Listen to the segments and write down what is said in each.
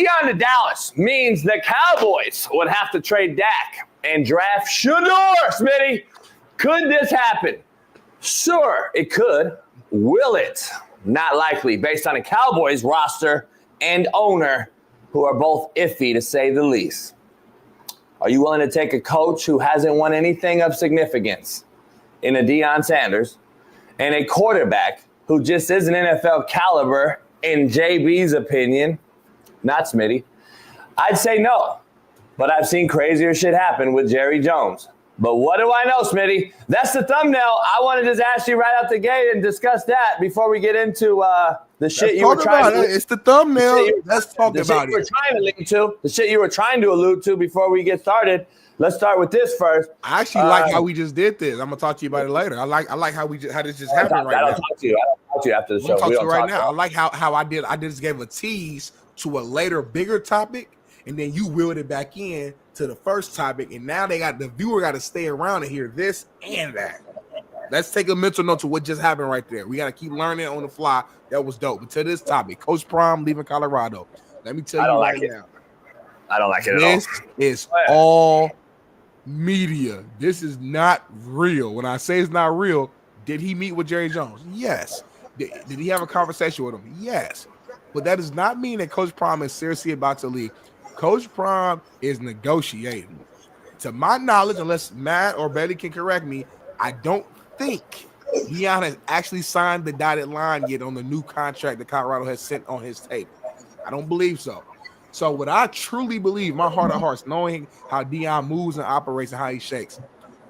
Deion to Dallas means the Cowboys would have to trade Dak and draft Shador, Smitty. Could this happen? Sure, it could. Will it? Not likely, based on a Cowboys roster and owner who are both iffy, to say the least. Are you willing to take a coach who hasn't won anything of significance in a Deion Sanders and a quarterback who just isn't NFL caliber, in JB's opinion? Not Smitty. I'd say no, but I've seen crazier shit happen with Jerry Jones. But what do I know, Smitty? That's the thumbnail. I want to just ask you right out the gate and discuss that before we get into the shit you were trying to. It's the thumbnail. Let's talk about it. The shit you were trying to allude to before we get started. Let's start with this first. I actually like how we just did this. I'm gonna talk to you about it later. I like how this just happened right now. I don't talk to you after the show. I'm talk to you right now. I like how I just gave a tease to a later, bigger topic, and then you wheeled it back in to the first topic, and now the viewer got to stay around and hear this and that. Let's take a mental note to what just happened right there. We got to keep learning on the fly. That was dope. But to this topic, Coach Prime leaving Colorado. Let me tell you right now. I don't like it at all. This is all media. This is not real. When I say it's not real, did he meet with Jerry Jones? Yes. Did he have a conversation with him? Yes. But that does not mean that Coach Prime is seriously about to leave. Coach Prime is negotiating. To my knowledge, unless Matt or Betty can correct me, I don't think Deion has actually signed the dotted line yet on the new contract that Colorado has sent on his table. I don't believe so. So what I truly believe, my heart of hearts, knowing how Deion moves and operates and how he shakes,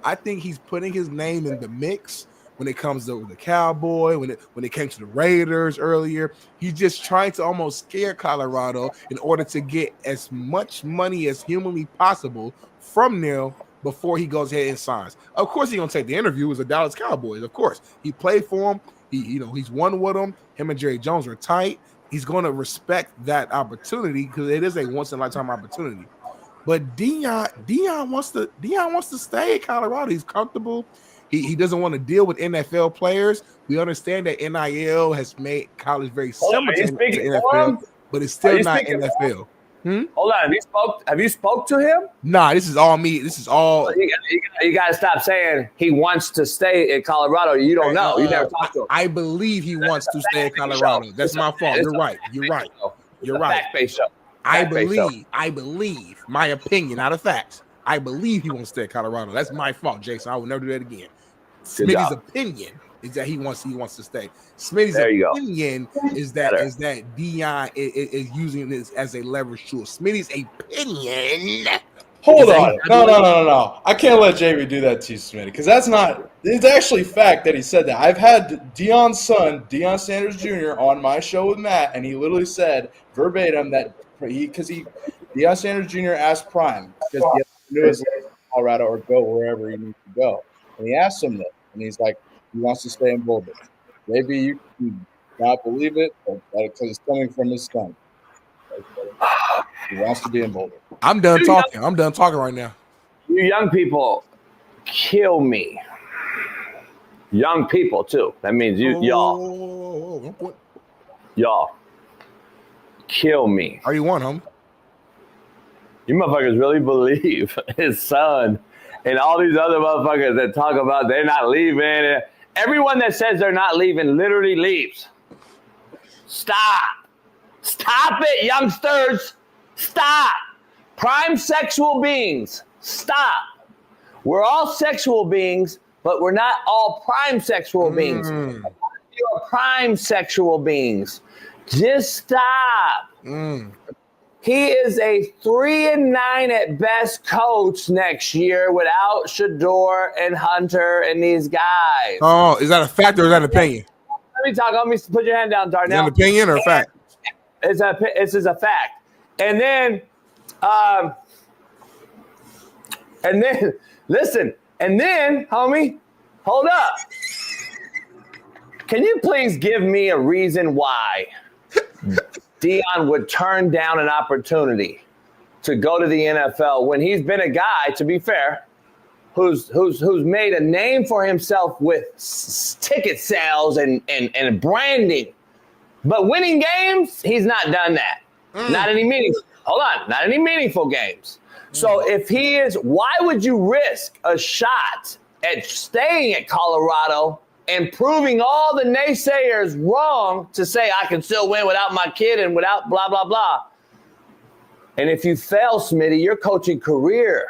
I think he's putting his name in the mix when it comes to the Cowboy, when it came to the Raiders earlier. He's just trying to almost scare Colorado in order to get as much money as humanly possible from them before he goes ahead and signs. Of course, he's gonna take the interview as a Dallas Cowboys. Of course, he played for him. He's won with him. Him and Jerry Jones are tight. He's going to respect that opportunity because it is a once in a lifetime opportunity. But Deion wants to stay in Colorado. He's comfortable. He doesn't want to deal with NFL players. We understand that NIL has made college very similar to NFL, but it's still not NFL. Hold on. Have you spoke to him? Nah, this is all me. This is all. You got to stop saying he wants to stay in Colorado. You don't know. You never talked to him. I believe he wants to stay in Colorado. That's my fault. You're right. You're right. Fact-based show. I believe. My opinion, not a fact. I believe he wants to stay in Colorado. That's my fault, Jason. I will never do that again. Smitty's opinion is that he wants to stay. Smitty's opinion is that Deion is using this as a leverage tool. Smitty's opinion. Hold on. No. I can't let JB do that to you, Smitty, because it's actually fact that he said that. I've had Deion's son, Deion Sanders Jr., on my show with Matt, and he literally said verbatim that Deion Sanders Jr. asked Prime, because he has to do his life in Colorado or go wherever he needs to go. And he asked him that, and he's like, he wants to stay in Boulder. Maybe you can not believe it, but because it's coming from his son. He wants to be in Boulder. I'm done talking. I'm done talking right now. You young people kill me. Young people too. That means y'all kill me. Are you one, homie? You motherfuckers really believe his son and all these other motherfuckers that talk about they're not leaving. Everyone that says they're not leaving literally leaves. Stop it, youngsters. Stop. Prime sexual beings. Stop. We're all sexual beings, but we're not all prime sexual beings. You're prime sexual beings. Just stop. He is a 3-9 at best coach next year without Shador and Hunter and these guys. Oh, is that a fact or is that an opinion? Let me talk. Let me put your hand down, Darnell. Is that an opinion or a fact? This is a fact. And then, listen. And then, homie, hold up. Can you please give me a reason why Deion would turn down an opportunity to go to the NFL when he's been a guy, to be fair, who's made a name for himself with ticket sales and branding, but winning games, he's not done that. Not any meaningful games. So if he is, why would you risk a shot at staying at Colorado and proving all the naysayers wrong to say I can still win without my kid and without blah, blah, blah. And if you fail, Smitty, your coaching career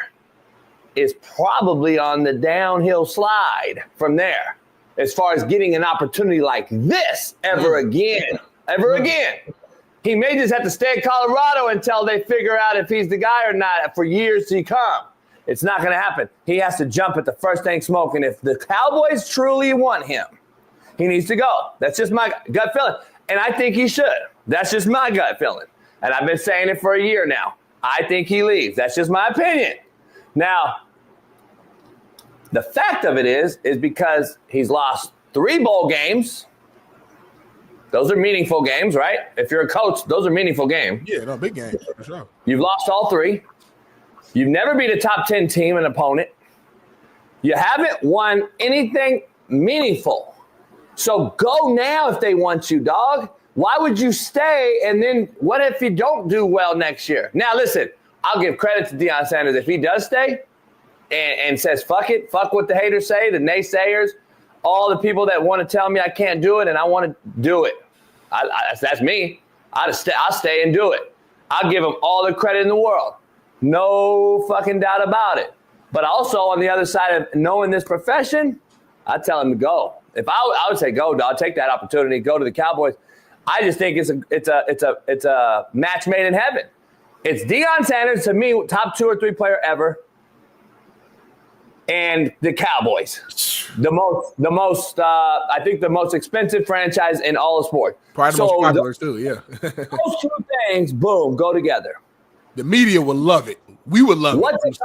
is probably on the downhill slide from there as far as getting an opportunity like this ever again. He may just have to stay in Colorado until they figure out if he's the guy or not for years to come. It's not going to happen. He has to jump at the first thing smoking. If the Cowboys truly want him, he needs to go. That's just my gut feeling. And I think he should. That's just my gut feeling. And I've been saying it for a year now. I think he leaves. That's just my opinion. Now, the fact of it is because he's lost 3 bowl games. Those are meaningful games, right? If you're a coach, those are meaningful games. Yeah, no, big games, for sure. You've lost all 3. You've never beat a top 10 team, an opponent. You haven't won anything meaningful. So go now if they want you, dog. Why would you stay? And then what if you don't do well next year? Now, listen, I'll give credit to Deion Sanders. If he does stay and says, fuck it, fuck what the haters say, the naysayers, all the people that want to tell me I can't do it and I want to do it. That's me. I'll stay and do it. I'll give him all the credit in the world. No fucking doubt about it. But also on the other side of knowing this profession, I tell him to go. If I would say go, dog, take that opportunity, go to the Cowboys. I just think it's a match made in heaven. It's Deion Sanders, to me, top 2 or 3 player ever. And the Cowboys, I think the most expensive franchise in all of sports. Probably the most popular too, yeah. Those 2 things, boom, go together. The media would love it. We would love What's it.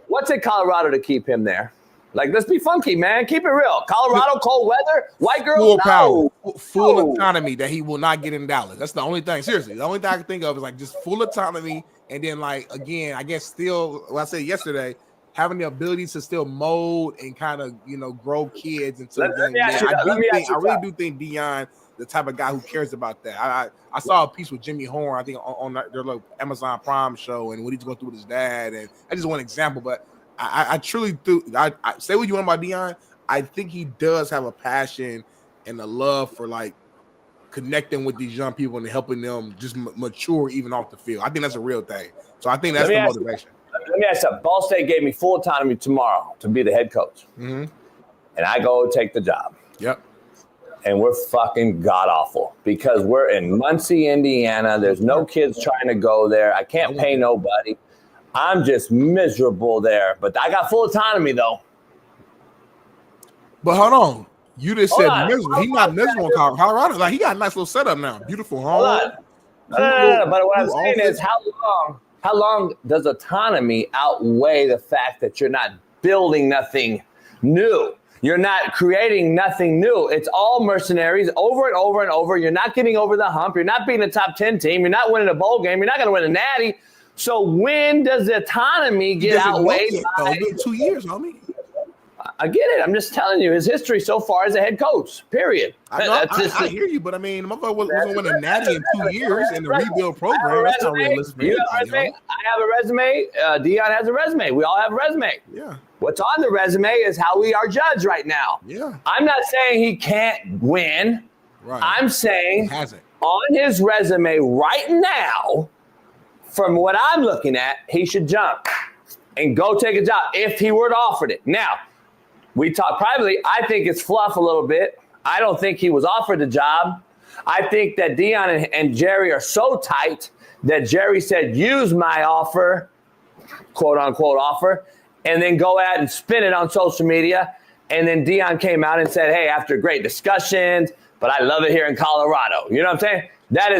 What's in Colorado to keep him there? Like, let's be funky, man. Keep it real. Colorado, cold weather, white girls, full power, full autonomy that he will not get in Dallas. That's the only thing. Seriously, the only thing I can think of is like just full autonomy, and then like again, I guess still, what I said yesterday, having the ability to still mold and kind of, grow kids into I really do think Deion, the type of guy who cares about that. I saw a piece with Jimmy Horn, I think on their little Amazon Prime show, and what he's going through with his dad, and that's just one example. But I truly do. I say what you want about Deion. I think he does have a passion and a love for like connecting with these young people and helping them just mature even off the field. I think that's a real thing. So I think that's the motivation. Let me ask you something. Ball State gave me full autonomy tomorrow to be the head coach. Mm-hmm. And I go take the job. Yep. And we're fucking god-awful because we're in Muncie, Indiana. There's no kids trying to go there. I can't pay nobody. I'm just miserable there. But I got full autonomy, though. But hold on. You just said miserable. He's not miserable in Colorado. Like, he got a nice little setup now. Beautiful home. No. But what I'm saying is how long does autonomy outweigh the fact that you're not building nothing new? You're not creating nothing new. It's all mercenaries over and over and over. You're not getting over the hump. You're not beating a top 10 team. You're not winning a bowl game. You're not going to win a natty. So when does the autonomy get outweighed? 2 years, homie. I get it. I'm just telling you his history so far as a head coach, period. I hear you, but I mean, motherfucker wasn't win a natty in 2 years in the rebuild program. That's not realistic. You have a resume. I have a resume. Deion has a resume. We all have a resume. Yeah. What's on the resume is how we are judged right now. Yeah. I'm not saying he can't win. Right. I'm saying he hasn't. On his resume right now, from what I'm looking at, he should jump and go take a job if he were to offer it. Now, we talked privately. I think it's fluff a little bit. I don't think he was offered the job. I think that Deion and Jerry are so tight that Jerry said, use my offer, quote unquote offer, and then go out and spin it on social media. And then Deion came out and said, hey, after great discussions, but I love it here in Colorado. You know what I'm saying? That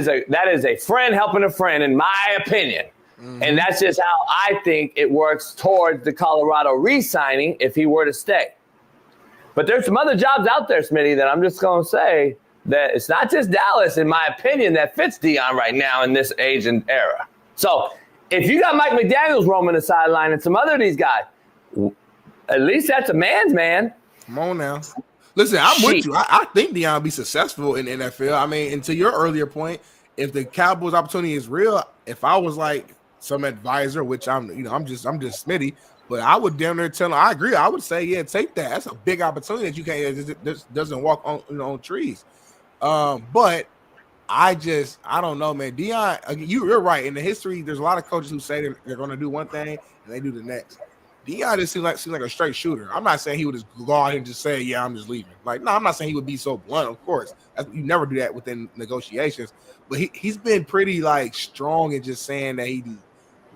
is a friend helping a friend, in my opinion. Mm-hmm. And that's just how I think it works towards the Colorado re-signing if he were to stay. But there's some other jobs out there, Smitty, that I'm just going to say that it's not just Dallas, in my opinion, that fits Deion right now in this age and era. So if you got Mike McDaniels roaming the sideline and some other of these guys, at least that's a man's man. Come on now. Listen, I'm with you. I think Deion will be successful in the NFL. I mean, and to your earlier point, if the Cowboys opportunity is real, if I was like some advisor, which I'm just Smitty, but I would damn near tell him, I agree. I would say, yeah, take that. That's a big opportunity that you can't, it doesn't walk on trees. But I don't know, man. Deion, you're right. In the history, there's a lot of coaches who say they're going to do one thing and they do the next. Deion just seems like a straight shooter. I'm not saying he would just go out and just say, yeah, I'm just leaving. Like, no, I'm not saying he would be so blunt, of course. You never do that within negotiations. But he's been pretty, like, strong in just saying that he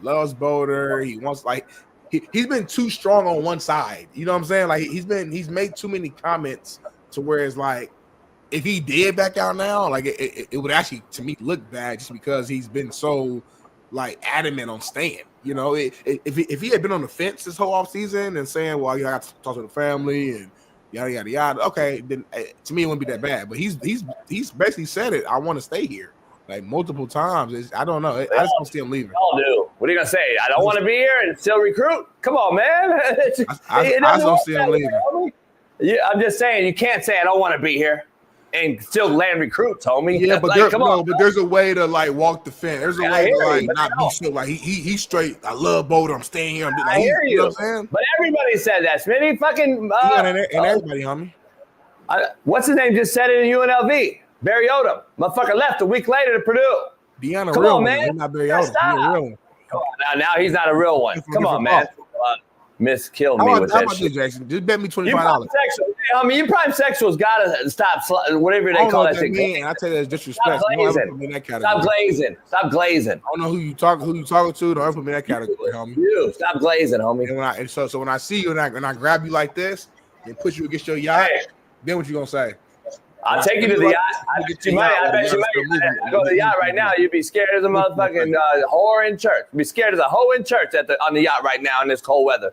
loves Boulder. He wants, like, he's been too strong on one side. You know what I'm saying? Like, he's made too many comments to where it's like, if he did back out now, like, it would actually, to me, look bad just because he's been so, like, adamant on staying. You know, if he had been on the fence this whole offseason and saying, well, I got to talk to the family and yada, yada, yada, okay, then to me, it wouldn't be that bad. But he's basically said it. I want to stay here, like, multiple times. I don't know. I just don't see him leaving. I'll do. What are you going to say? I don't want to be here and still recruit? Come on, man. I don't see him leaving. Yeah, I'm just saying, you can't say I don't want to be here and still land recruits, homie. Yeah, but like, there's a way to, like, walk the fence. There's a way to, like, not be so, like, he's straight. I love Boulder. I'm staying here. I hear you. Know what I'm saying? But everybody said that. Smitty fucking and everybody, homie. What's his name? Just said it in UNLV. Barry Odom. Motherfucker left a week later to Purdue. Deion, come on, man. He's not Barry Odom. He's a real one. Come on, now he's not a real one. Come on, man. Kill me with that shit. Jackson? Just bet me $25. I mean, you prime sexuals gotta stop whatever they call that thing. I tell you that's disrespect. Stop glazing. I don't know who you talking to. Don't ever put me in that category, homie. You stop glazing, homie. So when I see you and I grab you like this and put you against your yacht, then what you gonna say? I'll take you to the yacht. I bet you might. I go to the yacht right now. You'd be scared as a motherfucking whore in church. You'd be scared as a hoe in church on the yacht right now in this cold weather.